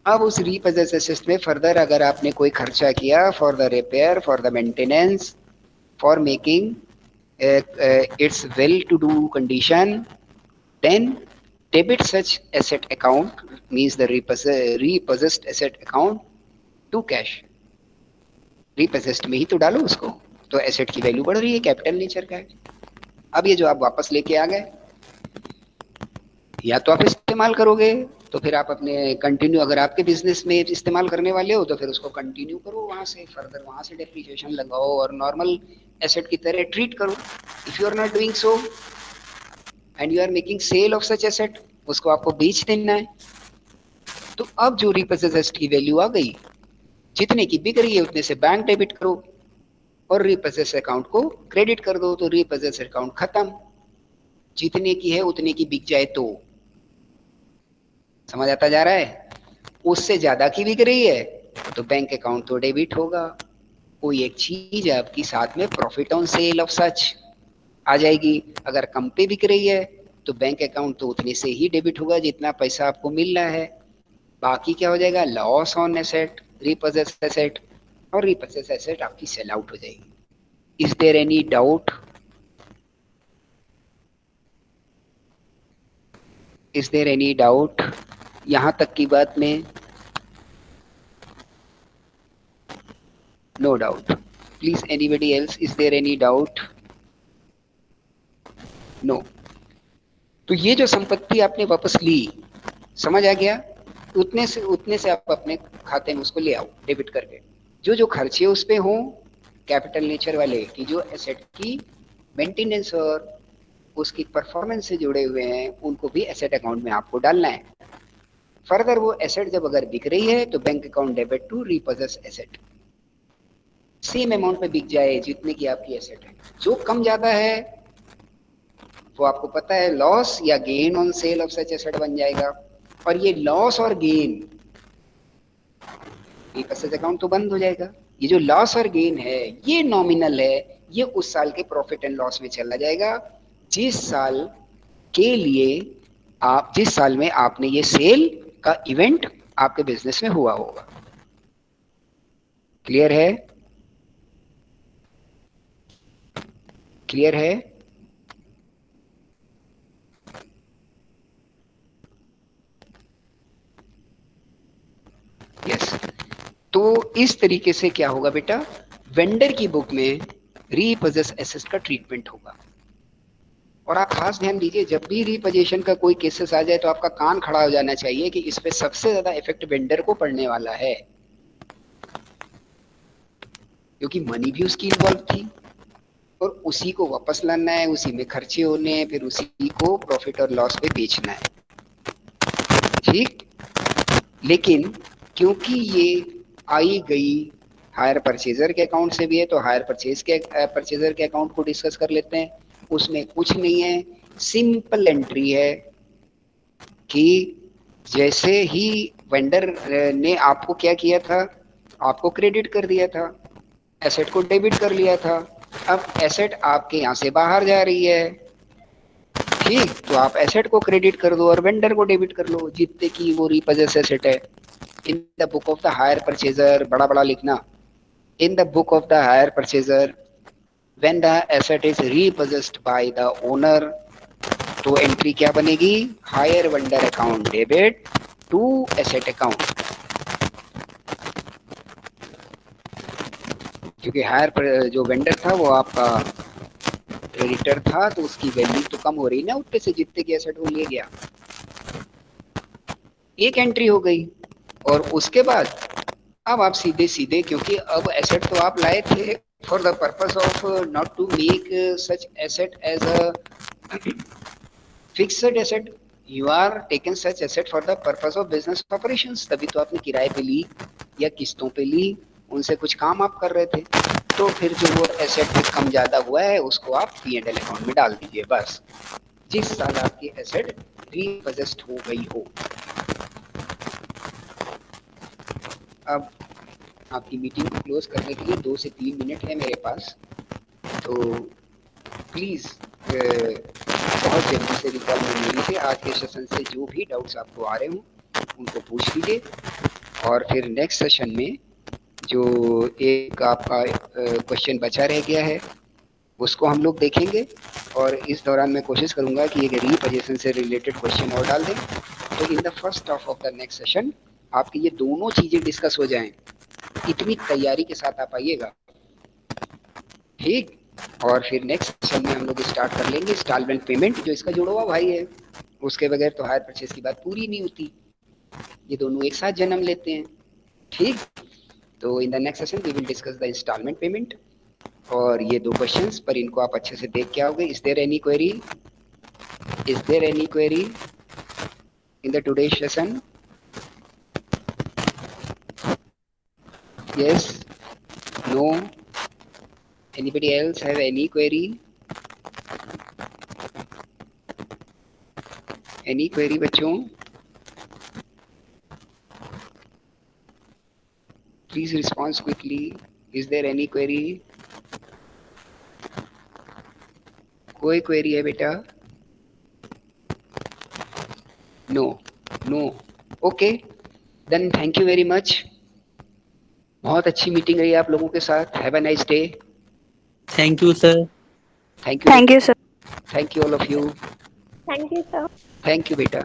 अब उस रीपोजेस्ड एसेट में फर्दर अगर आपने कोई खर्चा किया for the repair, for the maintenance, for making its well to do condition, then debit such asset account, means the repossessed asset account to cash। repossessed में ही तो डालो उसको, तो एसेट की वैल्यू बढ़ रही है, कैपिटल नेचर का है। अब ये जो आप वापस लेके आ गए, या तो आप इस्तेमाल करोगे तो फिर आप अपने कंटिन्यू, अगर आपके बिजनेस में इस्तेमाल करने वाले हो तो फिर उसको कंटिन्यू करो, वहां से फर्दर वहां से डेप्रिसिएशन लगाओ और नॉर्मल एसेट की तरह ट्रीट करो। If you are not doing so and you are making sale of such asset, उसको आपको बेच देना है, तो अब जो रीपोजेस्ड एसेट की वैल्यू आ गई, जितने की बिक रही है उतने से बैंक डेबिट करो और रीपोजेस्ड अकाउंट को क्रेडिट कर दो, तो रीपोजेस्ड अकाउंट खत्म। जितने की है उतने की बिक जाए तो, समझ आता जा रहा है? उससे ज्यादा की बिक रही है तो बैंक अकाउंट तो डेबिट होगा। कोई एक चीज आपकी साथ में profit on sale of such आ जाएगी। अगर कम पे बिक रही है तो बैंक अकाउंट तो उतने से ही डेबिट होगा जितना पैसा आपको मिल रहा है। बाकी क्या हो जाएगा, loss on asset, repossessed asset, और रीपोजेस्ड एसेट आपकी सेल आउट हो जाएगी। Is there any doubt? Is there any doubt यहां तक की बात में? No doubt. Please anybody else, is there any doubt? No. तो ये जो संपत्ति आपने वापस ली, समझ आ गया? उतने से आप अपने खाते में उसको ले आओ डेबिट करके। जो जो खर्चे उस पे हों कैपिटल नेचर वाले, कि जो एसेट की मेंटेनेंस और उसकी परफॉर्मेंस से जुड़े हुए हैं, उनको भी एसेट अकाउंट में आपको डालना है। फर्दर वो एसेट जब अगर बिक रही है तो bank account debit to repossessed asset. Same amount पे बिक जाए जितने की आपकी एसेट है। जो कम ज्यादा है वो आपको पता है लॉस या gain on sale of such asset बन जाएगा। और ये लॉस और गेन, रीपोजेस्ड अकाउंट तो बंद हो जाएगा। ये जो लॉस और गेन है ये नॉमिनल है, ये उस साल के प्रॉफिट एंड लॉस में चला जाएगा जिस साल के लिए आप, जिस साल में आपने ये सेल का इवेंट आपके बिजनेस में हुआ होगा। क्लियर है? क्लियर है? यस। तो इस तरीके से क्या होगा बेटा, वेंडर की बुक में रीपोजेस्ड एसेट का ट्रीटमेंट होगा। और आप खास ध्यान दीजिए, जब भी रीपोजेशन का कोई केसेस आ जाए तो आपका कान खड़ा हो जाना चाहिए कि इस पे सबसे ज्यादा इफेक्ट वेंडर को पड़ने वाला है, क्योंकि मनी भी उसकी इन्वॉल्व थी और उसी को वापस लाना है, उसी में खर्चे होने हैं, फिर उसी को प्रॉफिट और लॉस पे बेचना है। ठीक, लेकिन क्योंकि ये आई गई हायर परचेजर के अकाउंट से भी है, तो हायर परचेजर के अकाउंट को डिस्कस कर लेते हैं। उसमें कुछ नहीं है, सिंपल एंट्री है कि जैसे ही वेंडर ने आपको क्या किया था, आपको क्रेडिट कर दिया था, एसेट को डेबिट कर लिया था। अब एसेट आपके यहाँ से बाहर जा रही है, ठीक, तो आप एसेट को क्रेडिट कर दो और वेंडर को डेबिट कर लो जितने की वो रीपोजेस्ड एसेट है। In the book of the hire purchaser, बड़ा बड़ा लिखना, in the book of the hire purchaser when the asset is repossessed by the owner, तो एंट्री क्या बनेगी, hire vendor account debit to asset account. क्योंकि hire जो vendor था वो आपका क्रेडिटर था, तो उसकी वैल्यू तो कम हो रही ना उतने से जितने की एसेट वो ले गया। एक एंट्री हो गई। और उसके बाद अब आप सीधे सीधे, क्योंकि अब एसेट तो आप लाए थे for the purpose of not to make such asset as a fixed asset, you are taken such asset for the purpose of business operations। तभी तो आपने किराए पे ली या किस्तों पे ली, उनसे कुछ काम आप कर रहे थे। तो फिर जो वो एसेट में कम ज़्यादा हुआ है उसको आप P&L अकाउंट में डाल दीजिए बस, जिस साल आपकी एसेट रीपोजेस्ड हो गई हो। अब आपकी मीटिंग को क्लोज करने के लिए 2 से 3 मिनट है मेरे पास, तो प्लीज़ बहुत जल्दी से रिकॉल मेमोरी से आज के सेशन से जो भी डाउट्स आपको आ रहे हों उनको पूछ लीजिए, और फिर नेक्स्ट सेशन में जो एक आपका क्वेश्चन बचा रह गया है उसको हम लोग देखेंगे, और इस दौरान मैं कोशिश करूंगा कि एक रीपोजीशन से रिलेटेड क्वेश्चन और डाल दें, तो in the first half of the next session आपकी ये दोनों चीज़ें डिस्कस हो जाएं। इतनी तैयारी के साथ आप आइएगा, ठीक। और फिर नेक्स्ट सेशन में हम लोग स्टार्ट कर लेंगे इंस्टॉलमेंट पेमेंट, जो इसका जुड़ा हुआ भाई है, उसके बगैर तो हायर परचेज की बात पूरी नहीं होती, ये दोनों एक साथ जन्म लेते हैं, ठीक। तो in the next session we will discuss the installment payment, और ये 2 क्वेश्चंस पर इनको आप अच्छे से देख के आओगे। Is there any query, is there any query in the today session? yes, no, anybody else have any query? Any query बच्चों? Please respond quickly. Is there any query? कोई क्वेरी है बेटा? No, no, okay, then thank you very much. बहुत अच्छी meeting रही आप लोगों के साथ। Have a nice day. Thank you sir. Thank you, Thank you, sir. Thank you all of you. Thank you, sir. Thank you बेटा।